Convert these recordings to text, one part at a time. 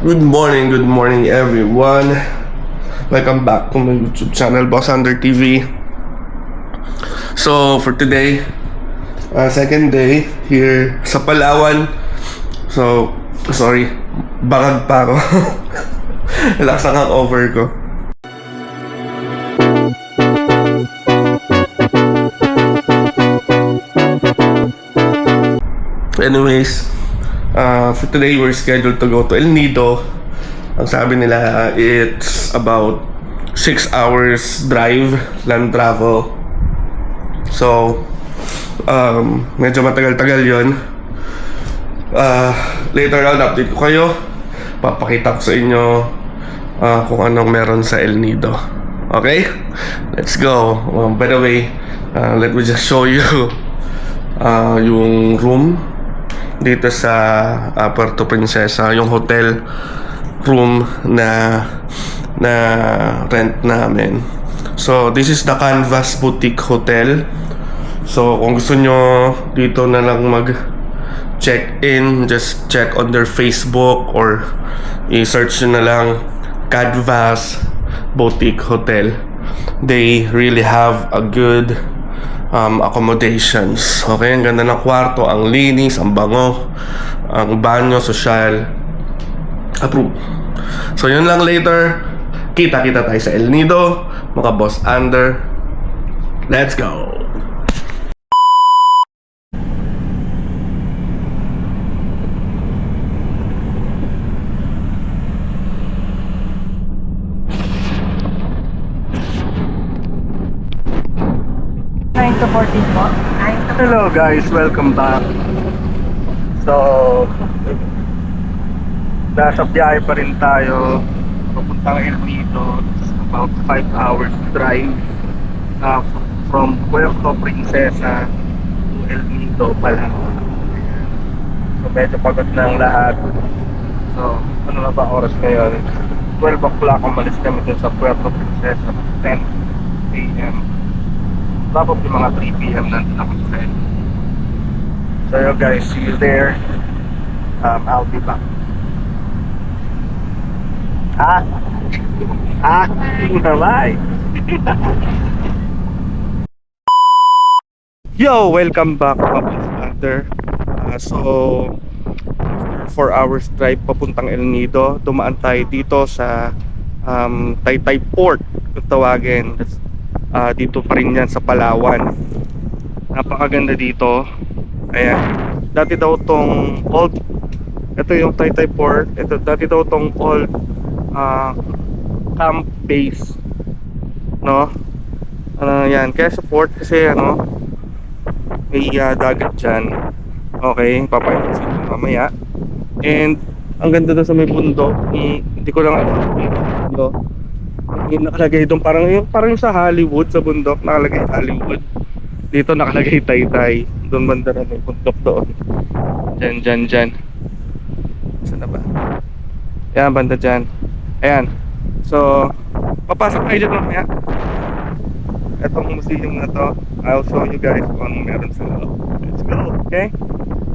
Good morning everyone. Welcome back to my YouTube channel, Boss Under TV. So for today, second day here sa Palawan. So, sorry, bangag pa ako. Relax ang hangover ko. Anyways, for today we're scheduled to go to El Nido. Ang sabi nila, it's about 6 hours drive, land travel. So, medyo matagal-tagal yun. Later on, update ko kayo. Papakita ko sa inyo kung anong meron sa El Nido. Okay? Let's go. By the way, let me just show you yung room dito sa Puerto Princesa, yung hotel room na rent namin. So this is the Canvas Boutique Hotel. So kung gusto nyo dito na lang mag check in, just check on their Facebook or i-search nyo na lang Canvas Boutique Hotel. They really have a good accommodations. Okay, ang ganda ng kwarto, ang linis, ang bango, ang banyo, social. Approve. So yun lang, later kita-kita tayo sa El Nido, mga Boss Under. Let's go. Hello guys, welcome back. So, nasa biyahe pa rin tayo papuntang El Nido. It's about 5 hours drive from Puerto Princesa to El Nido pala. So medyo pagod na ang lahat. So ano na ba oras ngayon? 12 o'clock umalis kami dun sa Puerto Princesa, 10 AM. Probably mga 3 PM nandun ako sa El Nido. So you guys, see you there. I'll be back. Bye. Yo, welcome back, Boss Under. So after 4 hours drive papuntang El Nido, dumaan tayo dito sa Taytay Port kung tawagin. Dito pa rin yan sa Palawan. Napakaganda dito. Ayan, dati daw tong old, ito yung Taytay Port, ito dati daw tong old camp base, no? Yan, kaya sa port kasi may dagat dyan. Okay, papakita ko sa inyo mamaya. And ang ganda doon sa may bundok, hindi ko lang yung nakalagay doon, parang yung sa Hollywood, sa bundok nakalagay Hollywood. Dito nakalagay Taytay. Doon banda na may bundok doon. Dyan. Saan na ba? Yan, banda dyan. Ayan. So, papasok tayo dyan mamaya. Etong museum na to, I'll show you guys kung anong meron sa loob. Let's go, okay?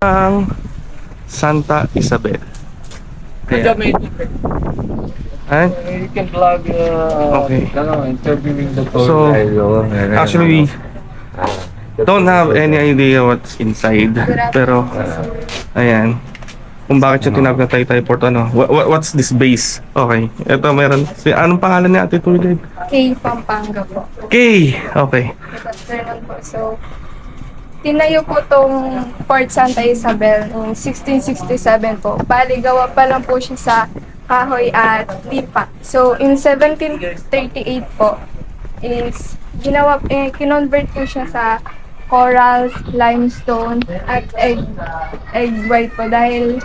Ang Santa Isabel. Ayan. You can vlog okay. interviewing the tour. So, actually, don't have any idea what's inside. Pero, ayan. Kung bakit siya tinawag na Taytay Port, what's this base? Okay. Ito meron. Anong pangalan niya, Ate Tulid? K. Pampanga po. K. Okay. So, tinayo po tong Port Santa Isabel noong 1667 po. Bali, gawa pa lang po siya sa kahoy at lipa. So, in 1738 po, is kinonvert po siya sa corals, limestone, at egg white po dahil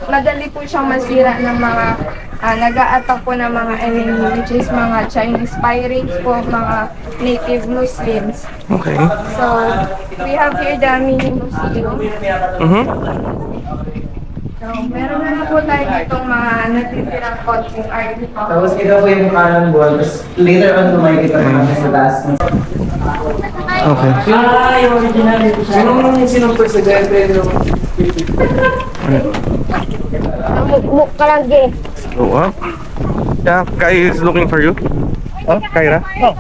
madali po siyang masira ng mga nag-a-attack po ng mga enemy, which is mga Chinese pirates po, mga native Muslims. Okay. So, we have here the mini museum. So, meron na po tayo ditong mga natitirang konting art. Tapos kita po yung mukha ng buwan. Tapos later on makikita ko namin sa taas. Okay. Yung original. Sinong presidente yung Kalangge. Go up. Yeah, Kai is looking for you. Oh, Kyra. Oh.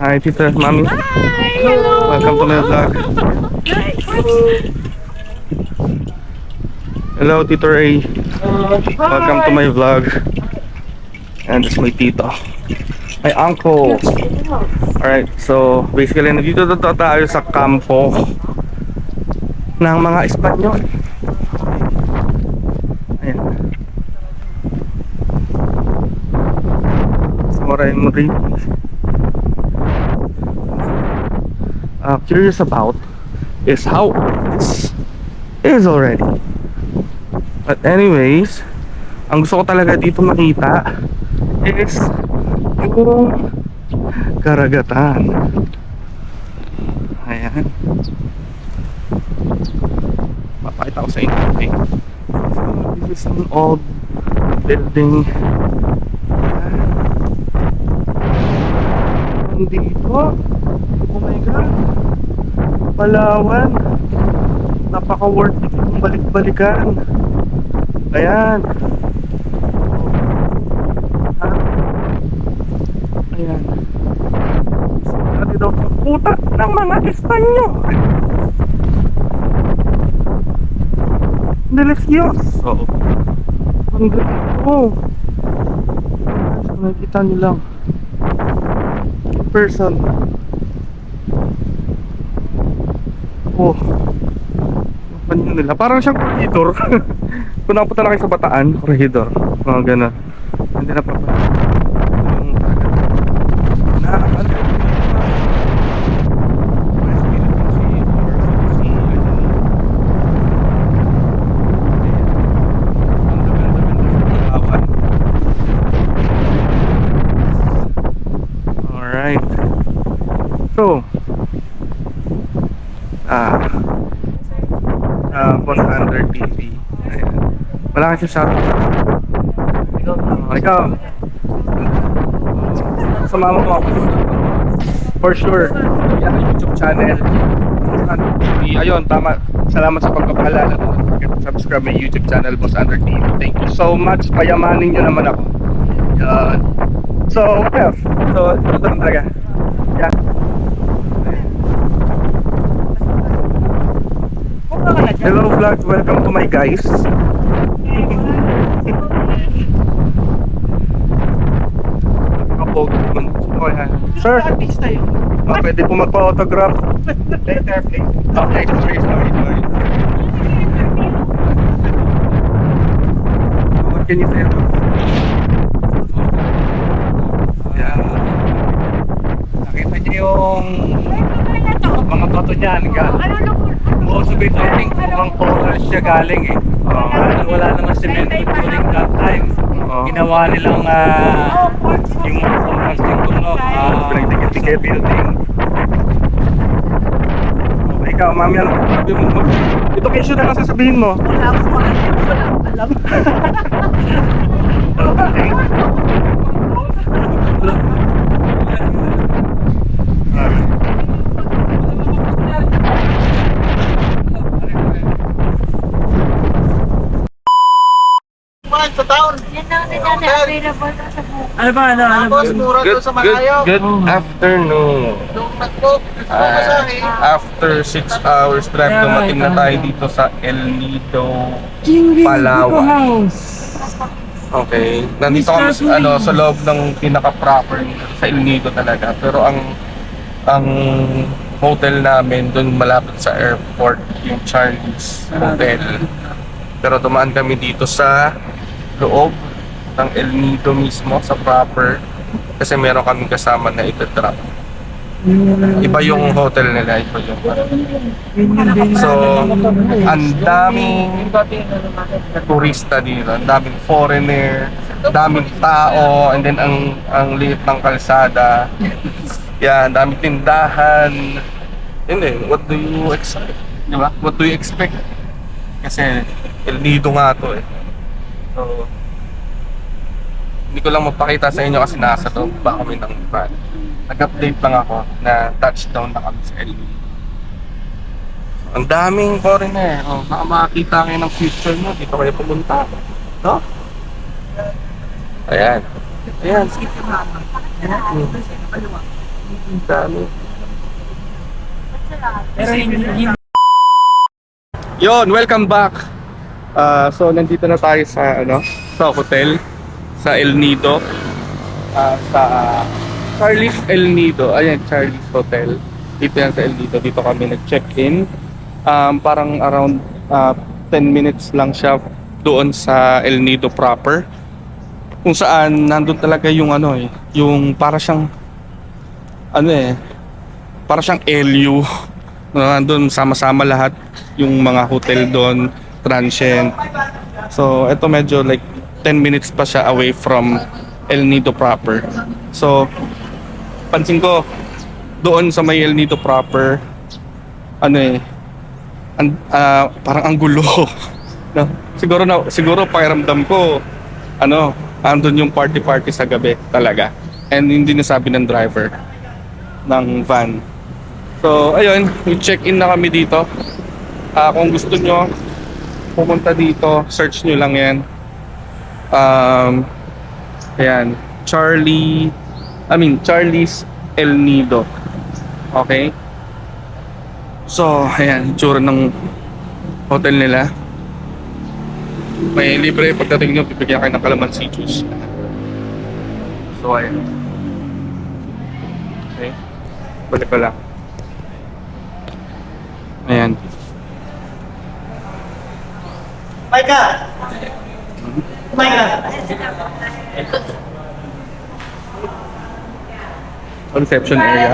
Hi, Tita, Mami. Welcome to my vlog. Hello, Tito Ray. Welcome to my vlog. And this is my tito. My uncle. Alright, so basically nandito tayo sa kampo ng mga Espanyol. Ayan. So what I'm really curious about is how this is already. But anyways, ang gusto ko talaga dito makita is yung karagatan. Ayan. Papakita ko sa inyo. Okay. So, this is an old building. Nandito. Oh my God. Palawan. Napaka-worth it yung balik-balikan. Ayan. Ayan. Dati daw puta ng mga Espanyol. Delicioso. Ang ganda. So, nakikita nyo lang. In person. Oh. Panyo nila. Parang siyang corridor. Kung nakapunta na kayo sa Bataan, corridor. Mga gano'n. Hindi na pa. Alright. So, Boss Under TV. Ayan. Wala kasi shout. Ikaw. Sumama mo ako. For sure. Yan ang YouTube channel. Boss Under TV. Ayun, tama. Salamat sa pagpapaalala. Don't forget to subscribe my YouTube channel, Boss Under TV. Thank you so much. Payamanin nyo naman ako. Yan. So, what else? So, ito lang talaga. Yeah. Hello vlog, welcome to my guys. Napaka-pogi naman. Oh, yeah. Sir, pwede po magpa-autograph. Later, please. Okay, sorry. What can you say? Yeah. Nakita niyo yung mga bato niyan. Most of it, I think, mukhang coral siya galing eh. Wala naman semento during that time. Ginawa nilang yung mga corals dito, Pinagdikit-dikit building. Ikaw, mami, ano sabi mo? Ito question na kasi sabihin mo. Wala akong alam. Okay. Sa town. Ano ba? Tapos mura doon sa Malayo. Good afternoon. Nung nag-book masahe. After 6 hours drive, dumating na tayo dito sa El Nido, Palawan. Okay. Nandito kami sa loob ng pinaka-proper sa El Nido talaga. Pero ang hotel namin doon malapit sa airport, yung Charlie's Hotel. Pero dumaan kami dito sa loob ng El Nido mismo, sa proper, kasi meron kaming kasama na ito-drop. Iba yung hotel nila, iba yung so, ang daming turista dito, ang daming foreigner, daming tao, and then ang liit ng kalsada. Yan, daming tindahan. And then, what do you expect? Diba? What do you expect? Kasi El Nido nga to eh. So, hindi ko lang mapakita sa inyo kasi nasa loob pa kami ng van. Nag-update lang ako na touchdown na kami sa El Nido. So, Ang daming foreigner. Oh, baka makakita kayo ng future nyo. Dito kayo pumunta. No? Ayan. Ayan. Ang dami. Yon, welcome back. So nandito na tayo sa sa hotel sa El Nido. Sa Charlie's El Nido. Ayan, Charlie's Hotel. Dito yan sa El Nido. Dito kami nag-check-in. Parang around 10 minutes lang siya doon sa El Nido proper. Kung saan nandun talaga yung yung para siyang para siyang LU. Nandun sama-sama lahat yung mga hotel doon, transient. So ito medyo like 10 minutes pa siya away from El Nido proper. So pansin ko doon sa may El Nido proper parang ang gulo. No? Siguro pakiramdam ko andun yung party sa gabi talaga. And hindi nasabi ng driver ng van. So ayun, i-check-in na kami dito. Kung gusto nyo pumunta dito, search nyo lang yan. Ayan, Charlie's El Nido. Okay? So, ayan, tsura ng hotel nila. May libre pagdating nyo, bibigyan kayo ng calamansi juice. So, ayan. Okay. Balik ko lang. Ayan. Micah! Micah! Reception area.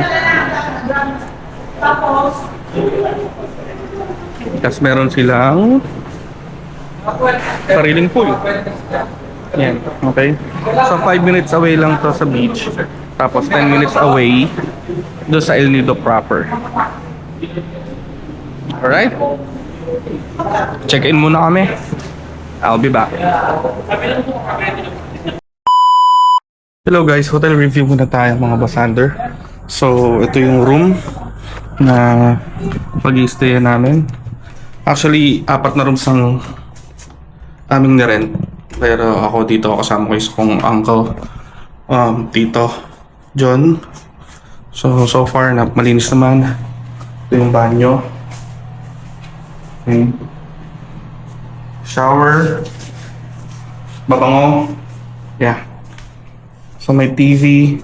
Tapos meron silang sariling pool. Yan, okay. So 5 minutes away lang to sa beach. Tapos 10 minutes away do sa El Nido proper. Alright? Check-in muna kami. I'll be back. Hello guys, hotel review muna tayo mga basander. So ito yung room na pag-i-stay namin. Actually, 4 na rooms ang aming nirent. Pero ako dito kasama ko yung kong uncle, tito John. So far na malinis naman. Ito yung banyo. Okay. Shower. Babango. Yeah. So may TV.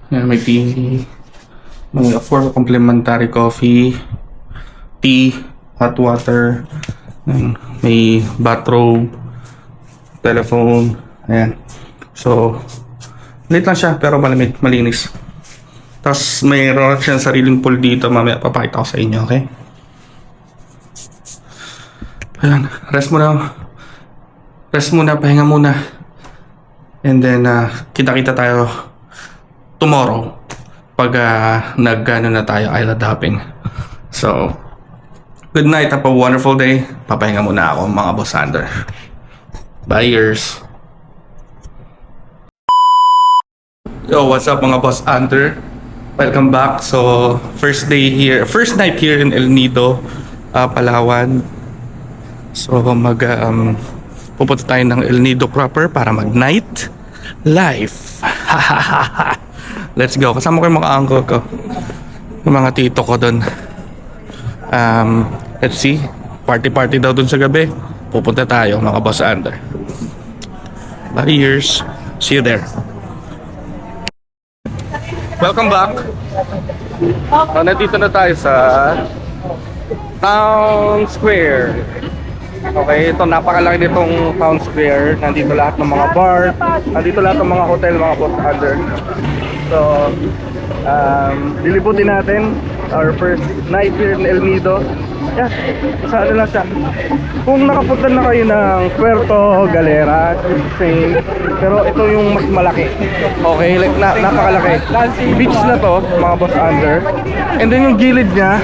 Yan, may TV. May afford complimentary coffee, tea, hot water. Yan, may bathrobe, telephone. Ayan. So late lang siya pero malamig, malinis. Tapos mayroon siyang sariling pool dito. Mamaya papakita ko sa inyo, okay? Ayan, rest muna, pahinga muna. And then, kita-kita tayo tomorrow pag nag-ano na tayo island hopping. So, good night, have a wonderful day. Papahinga muna ako mga boss under. Buyers. Yo, what's up mga boss under? Welcome back. So, first night here in El Nido, Palawan. So, pupunta tayo ng El Nido proper para mag-night life. Let's go. Kasama ko yung mga uncle ko. Yung mga tito ko doon. Let's see. Party daw doon sa gabi. Pupunta tayo mga boss under. Buyers. See you there. Welcome back. Nandito na tayo sa Town Square. Okay, ito napakalaki nitong Town Square. Nandito lahat ng mga bar, nandito lahat ng mga hotel, mga boss under. So, lilibutin natin our first night here in El Nido. Yeah, sa ano lang siya. Kung nakapunta na kayo ng Puerto Galera, same, pero ito yung mas malaki. Okay, like napakalaki. Beach na to, mga boss under. And then yung gilid niya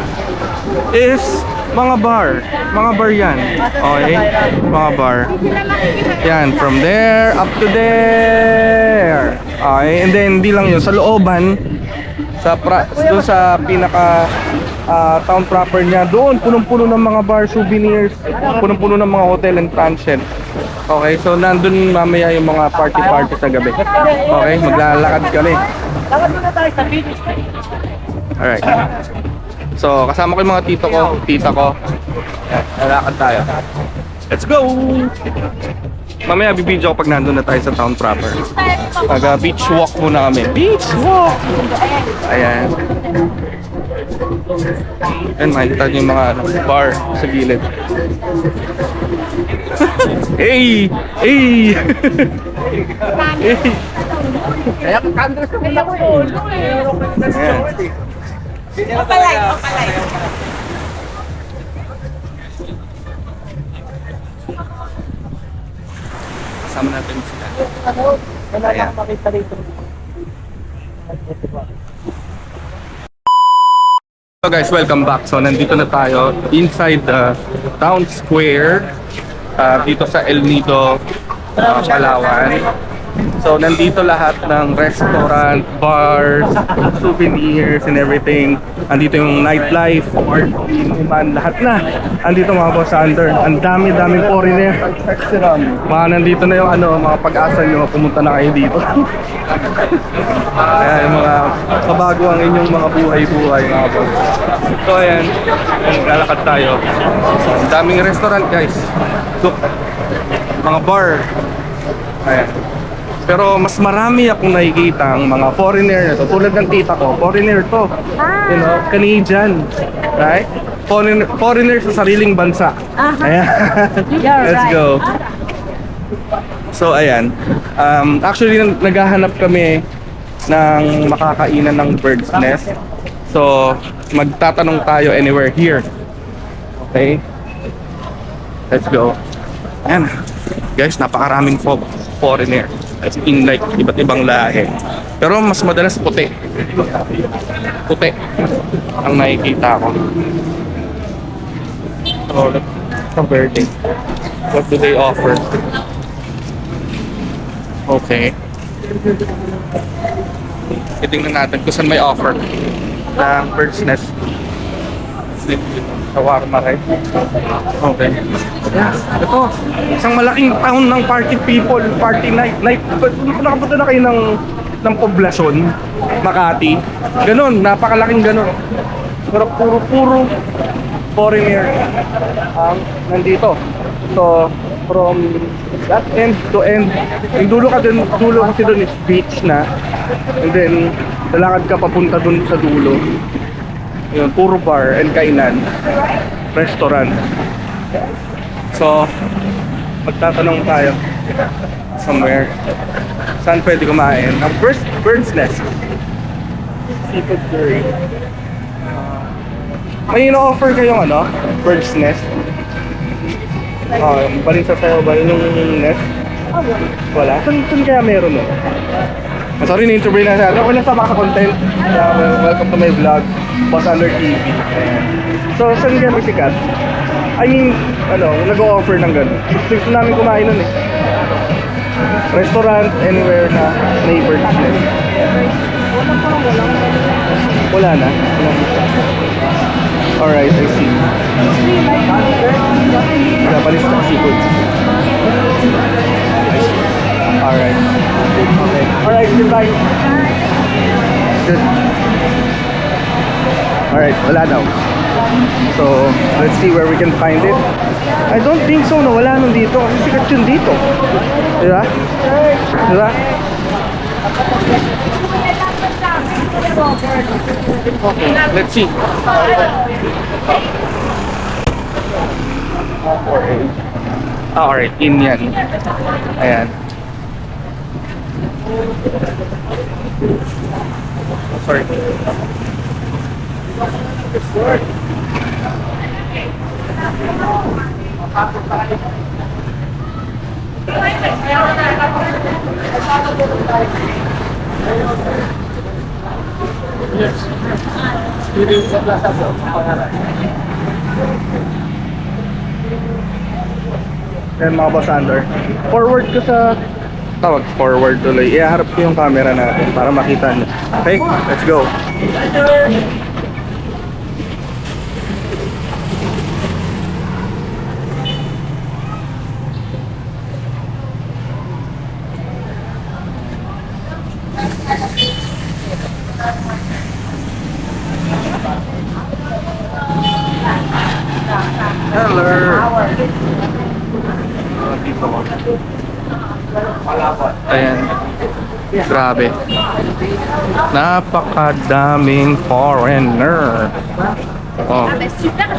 is mga bar yan. Okay, mga bar yan, from there up to there. Okay, and then hindi lang yun, sa looban, doon sa pinaka town proper niya. Doon, punong-puno ng mga bar, souvenirs, punong-puno ng mga hotel and transient. Okay, so nandun mamaya yung mga party sa gabi. Okay, maglalakad kami. Alright. So, kasama ko yung mga tita ko. Yan, lalakad tayo. Let's go! Mamaya bibidyo ko pag nandun na tayo sa town proper. Beach walk muna kami. Beach walk! Ayan. Ayan, makikita nyo yung mga bar sa gilid. Hey! Hey! Hey! Kaya kandas ko nila ko Ayan. Kasama natin sila. Ayan. So guys, welcome back. So nandito na tayo inside the town square dito sa El Nido, Palawan. So nandito lahat ng restaurant, bars, souvenirs and everything. Andito yung nightlife, party, man, lahat na. Andito mga boss under. Ang daming foreigner. Mga nandito na yung mga pag-asa nyo, pumunta na kayo dito. Kaya yung mga kabago ang inyong mga buhay-buhay mga boss. So ayan, lalakad tayo. Ang daming restaurant guys. Look, mga bar. Ayan. Pero mas marami akong nakikita ang mga foreigner na to. Tulad ng tita ko, foreigner to. You know, Canadian. Right? Foreigner sa sariling bansa. Ayan. Let's go. So ayan. Actually naghahanap kami ng makakainan ng bird's nest. So magtatanong tayo anywhere here. Okay? Let's go. Ayan. Guys, napakaraming foreigner. As in like iba't ibang lahi. Pero mas madalas puti. Puti ang nakikita ko. So, let's birthday. What do they offer? Okay. Titingnan natin kung saan may offer ng bird's nest. Shawarma right? Okay. Yeah, ito. Isang malaking town ng party people, party night. Nakapunta na kayo ng poblasyon, Makati. Ganon, napakalaking ganon. Pero puro foreigner ang nandito. So, from that end to end, yung dulo kasi doon is beach na. And then, lalakad ka papunta doon sa dulo. Yun, puro bar and kainan, restaurant. So, magtatanong tayo somewhere saan pwede kumain. Ang bird's nest, seafood curry. May ino-offer kayong bird's nest? Balisa sa'yo ba yung nest? Wala? Saan kaya meron nun? Sorry, na-interview na siya. Ako lang sa mga content. Welcome to my vlog. Boss Under TV. So, saan kaya sikat? I mean, nag-o-offer ng gano'n. Gusto namin kumain nun eh. Restaurant, anywhere na neighbor business. Wala na? Alright, I see. Japanese seafood. I see. Alright. Okay. Alright, goodbye. Good. Alright, wala daw. So, let's see where we can find it. I don't think so na wala nung dito kasi sikat yun dito. Diba? Diba? Okay, let's see. Alright, in yan. Ayan. Sorry. Yes. Yan mga boss under. Forward ko sa forward tuloy. Iharap ko yung camera natin para makita nyo. Okay, let's go. Hello. Dito ko. Ayan. Grabe. Napakadaming foreigner. Oh.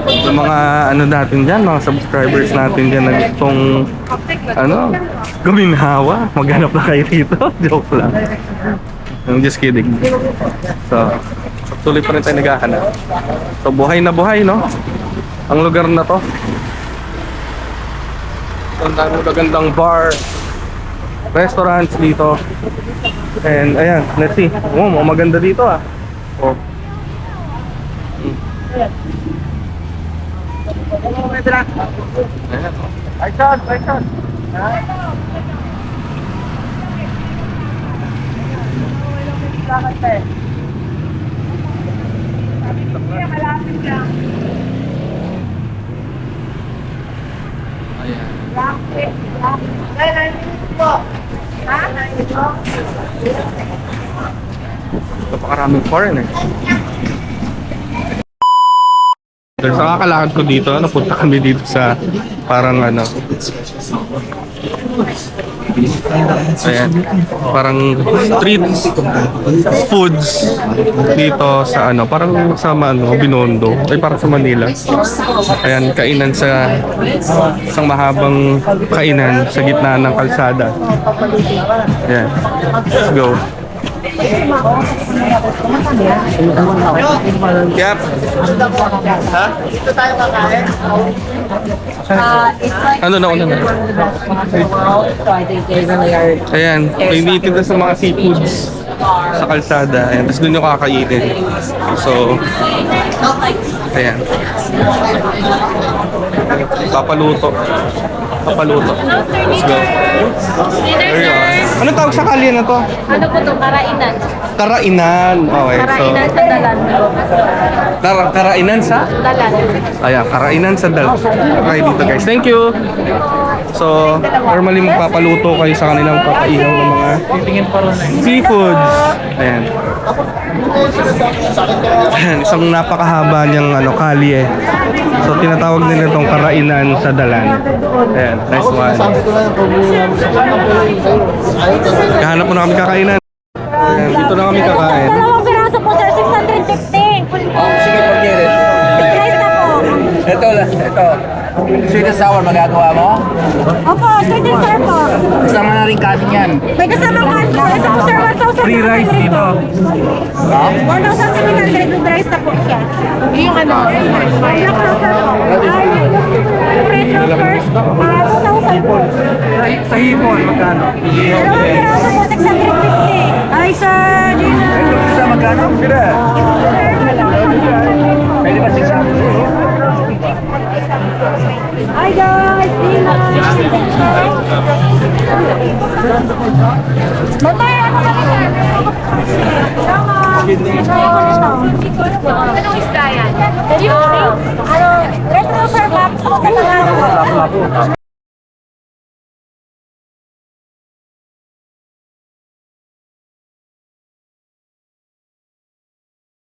Yung mga ano natin dyan, mga subscribers natin dyan na gustong guminhawa. Maghanap na kayo dito. Joke lang. I'm just kidding. So, tuloy pa rin tayo naghahanap. So, buhay na buhay, no? Ang lugar na to. Ang daming magagandang bar, restaurants dito. And ayan, let's see. Oh, maganda dito ah. Oh. Ayan. I shot. Malapit lang. Ayan. Napakaraming foreigners. So, sa kakalakad ko dito, napunta kami dito sa parang ano. Ayan, parang street foods dito sa ano, parang sa Binondo, ay parang sa Manila. Ayan, kainan sa isang mahabang kainan sa gitna ng kalsada. Ayan, let's go. Yep. Ha? Dito tayo kakain. Ano na? Ayan, may dito sa mga seafoods sa kalsada. Ayan, tapos doon yung kakainin. So, ayan. Papaluto. Let's go. There you are. Anong tawag sa kalye na to? Ano po ito? Karainan. Karainan. Okay, so Karainan sa dalan. karainan sa? Dalan. Ayan, karainan sa dal. Okay dito guys. Thank you. So, normally magpapaluto kayo sa kanilang papaihaw ng mga seafoods. Ayan. Ayan, isang napakahaba niyang kalye. So, tinatawag nila itong karainan sa dalan. Ayan, nice one. Kahanap mo na kami kakainan. Ayan, dito na kami kakain. Dalawang piraso po sir, 650. Sige, forget it. Price na po. Ito. Sweet and sour magagawa mo? Opo, sweet and sour po. Kasama na rin kanin yan. May kasamang kanto. Ito po sir, 1,000. Free rice dito. 1,700 with rice na po siya. Yung ano? Black pepper po. Red peppers. 2,000 po. Sa hipon, magkano? Dalawang piraso po, 650. Ay sir, di na. Sa magkano? Sila. Pwede ba 600? Hi guys, di na. Mamay, ano kami sir? Anong isda yan? Ano? Red pepper, ma'am. Sa